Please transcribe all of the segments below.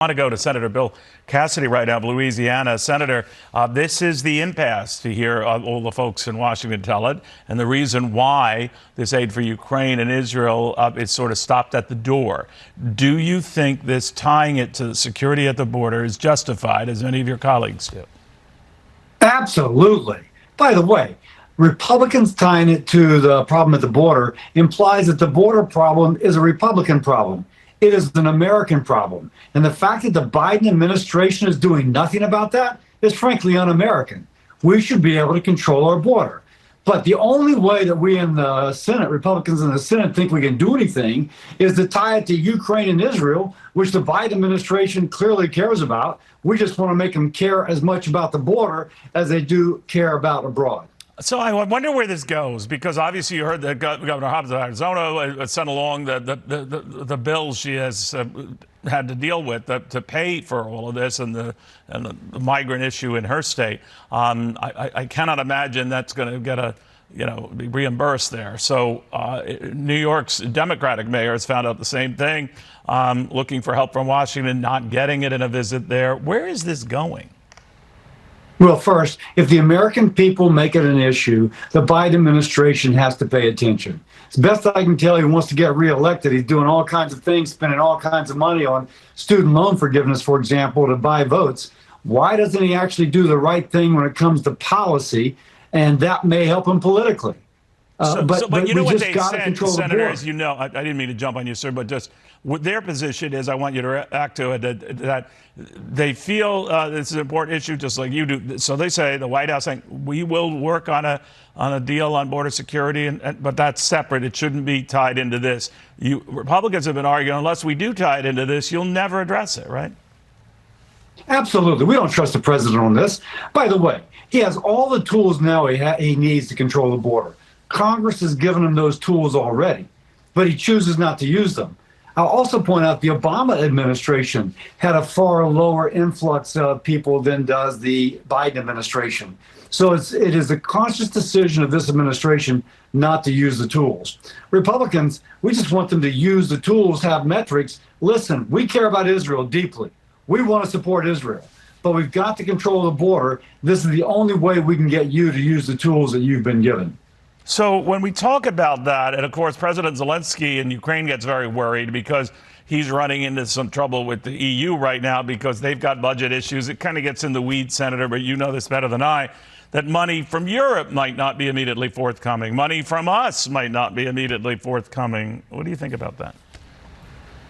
I want to go to Senator Bill Cassidy right now of Louisiana. Senator, this is the impasse to hear all the folks in Washington tell it, and the reason why this aid for Ukraine and Israel is sort of stopped at the door. Do you think this tying it to the security at the border is justified, as many of your colleagues do? Absolutely. By the way, Republicans tying it to the problem at the border implies that the border problem is a Republican problem. It is an American problem. And the fact that the Biden administration is doing nothing about that is frankly un-American. We should be able to control our border. But the only way that we in the Senate, Republicans in the Senate, think we can do anything is to tie it to Ukraine and Israel, which the Biden administration clearly cares about. We just want to make them care as much about the border as they do care about abroad. So I wonder where this goes, because obviously you heard that Governor Hobbs of Arizona sent along the bills she has had to deal with to pay for all of this and the migrant issue in her state. I cannot imagine that's going to get be reimbursed there. So New York's Democratic mayor has found out the same thing, looking for help from Washington, not getting it in a visit there. Where is this going? Well, first, if the American people make it an issue, the Biden administration has to pay attention. As best I can tell, he wants to get reelected. He's doing all kinds of things, spending all kinds of money on student loan forgiveness, for example, to buy votes. Why doesn't he actually do the right thing when it comes to policy? And that may help him politically. But you know what they said, Senator, as you know, I didn't mean to jump on you, sir, but just what their position is, I want you to react to it, that they feel this is an important issue, just like you do. So they say, the White House saying, we will work on a deal on border security, but that's separate. It shouldn't be tied into this. Republicans have been arguing, unless we do tie it into this, you'll never address it, right? Absolutely. We don't trust the president on this. By the way, he has all the tools now he needs to control the border. Congress has given him those tools already, but he chooses not to use them. I'll also point out the Obama administration had a far lower influx of people than does the Biden administration. So it is a conscious decision of this administration not to use the tools. Republicans, we just want them to use the tools, have metrics. Listen, we care about Israel deeply. We want to support Israel, but we've got to control the border. This is the only way we can get you to use the tools that you've been given. So when we talk about that, and of course, President Zelensky in Ukraine gets very worried because he's running into some trouble with the EU right now because they've got budget issues. It kind of gets in the weeds, Senator, but you know this better than I, that money from Europe might not be immediately forthcoming. Money from us might not be immediately forthcoming. What do you think about that?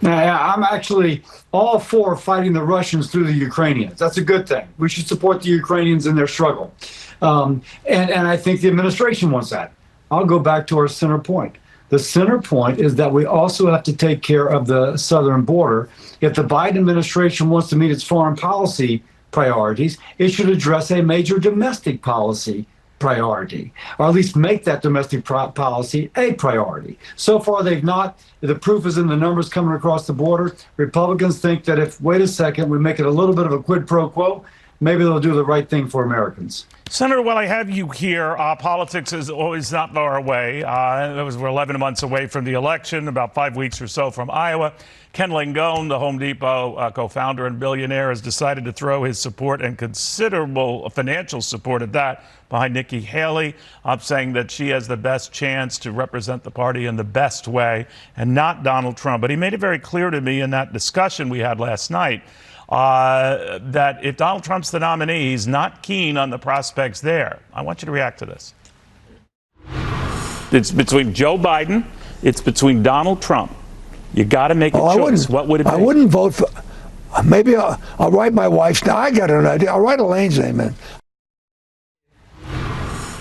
I'm actually all for fighting the Russians through the Ukrainians. That's a good thing. We should support the Ukrainians in their struggle. And I think the administration wants that. I'll go back to our center point. The center point is that we also have to take care of the southern border. If the Biden administration wants to meet its foreign policy priorities, it should address a major domestic policy priority, or at least make that domestic policy a priority. So far, they've not. The proof is in the numbers coming across the border. Republicans think that if, wait a second, we make it a little bit of a quid pro quo, maybe they'll do the right thing for Americans. Senator, while I have you here, politics is always not far away. We're 11 months away from the election, about 5 weeks or so from Iowa. Ken Langone, the Home Depot co-founder and billionaire, has decided to throw his support and considerable financial support at that behind Nikki Haley, saying that she has the best chance to represent the party in the best way and not Donald Trump. But he made it very clear to me in that discussion we had last night that if Donald Trump's the nominee, he's not keen on the prospects there. I want you to react to this. It's between Joe Biden. It's between Donald Trump. You got to make a choice. What would it be? I wouldn't vote for. Maybe I'll write my wife's name. I got an idea. I'll write Elaine's name in.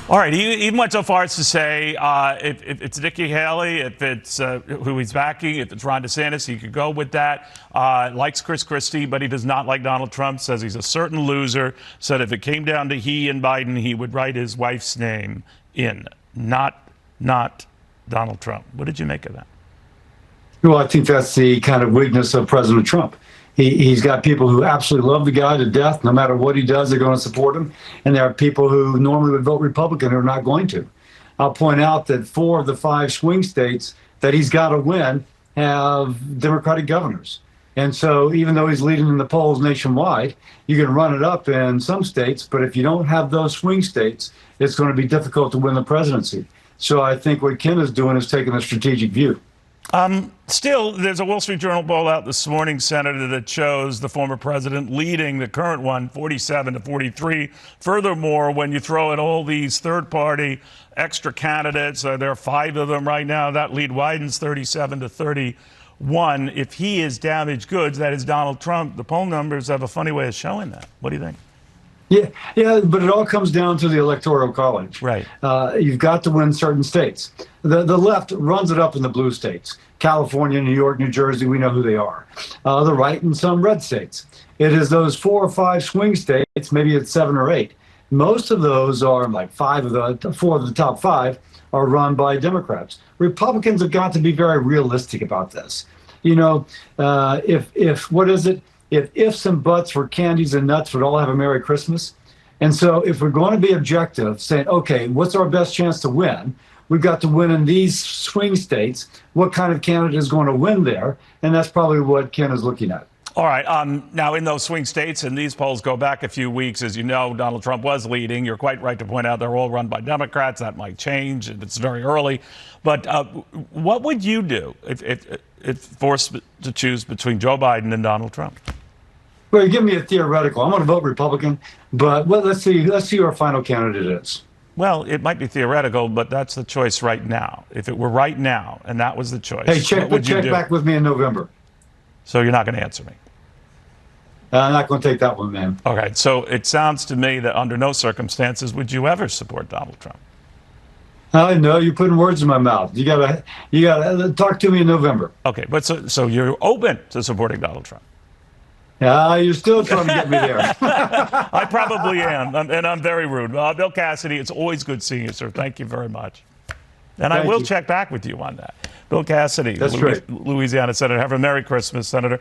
All right. He even went so far as to say if it's Nikki Haley, if it's who he's backing, if it's Ron DeSantis, he could go with that. Likes Chris Christie, but he does not like Donald Trump, says he's a certain loser, said if it came down to he and Biden, he would write his wife's name in, not Donald Trump. What did you make of that? Well, I think that's the kind of weakness of President Trump. He's got people who absolutely love the guy to death. No matter what he does, they're going to support him. And there are people who normally would vote Republican who are not going to. I'll point out that 4 of the 5 swing states that he's got to win have Democratic governors. And so even though he's leading in the polls nationwide, you can run it up in some states, but if you don't have those swing states, it's going to be difficult to win the presidency. So I think what Ken is doing is taking a strategic view. Still, there's a Wall Street Journal poll out this morning, Senator, that shows the former president leading the current one 47 to 43. Furthermore, when you throw in all these third-party extra candidates, there are 5 of them right now, that lead widens 37 to 31. If he is damaged goods, that is Donald Trump, the poll numbers have a funny way of showing that. What do you think? Yeah, but it all comes down to the Electoral College. Right. You've got to win certain states. The left runs it up in the blue states. California, New York, New Jersey, we know who they are. The right in some red states. It is those 4 or 5 swing states, maybe it's 7 or 8. Most of those are like 4 of the top 5 are run by Democrats. Republicans have got to be very realistic about this. You know, if what is it? If ifs and buts for candies and nuts would all have a Merry Christmas. And so if we're going to be objective, saying, okay, what's our best chance to win? We've got to win in these swing states. What kind of candidate is going to win there? And that's probably what Ken is looking at. All right. Now, in those swing states, and these polls go back a few weeks, as you know, Donald Trump was leading. You're quite right to point out they're all run by Democrats. That might change, and it's very early. But what would you do if forced to choose between Joe Biden and Donald Trump? Well, you give me a theoretical. I'm going to vote Republican, but let's see who our final candidate is. Well, it might be theoretical, but that's the choice right now. If it were right now, and that was the choice, hey, check do? back with me in November. So you're not going to answer me? I'm not going to take that one, man. Okay, so it sounds to me that under no circumstances would you ever support Donald Trump. I know you're putting words in my mouth. You gotta talk to me in November. Okay, but so you're open to supporting Donald Trump? You're still trying to get me there. I probably am, and I'm very rude. Bill Cassidy, it's always good seeing you, sir. Thank you very much. And I will check back with you on that. Bill Cassidy, That's great. Louisiana Senator. Have a Merry Christmas, Senator.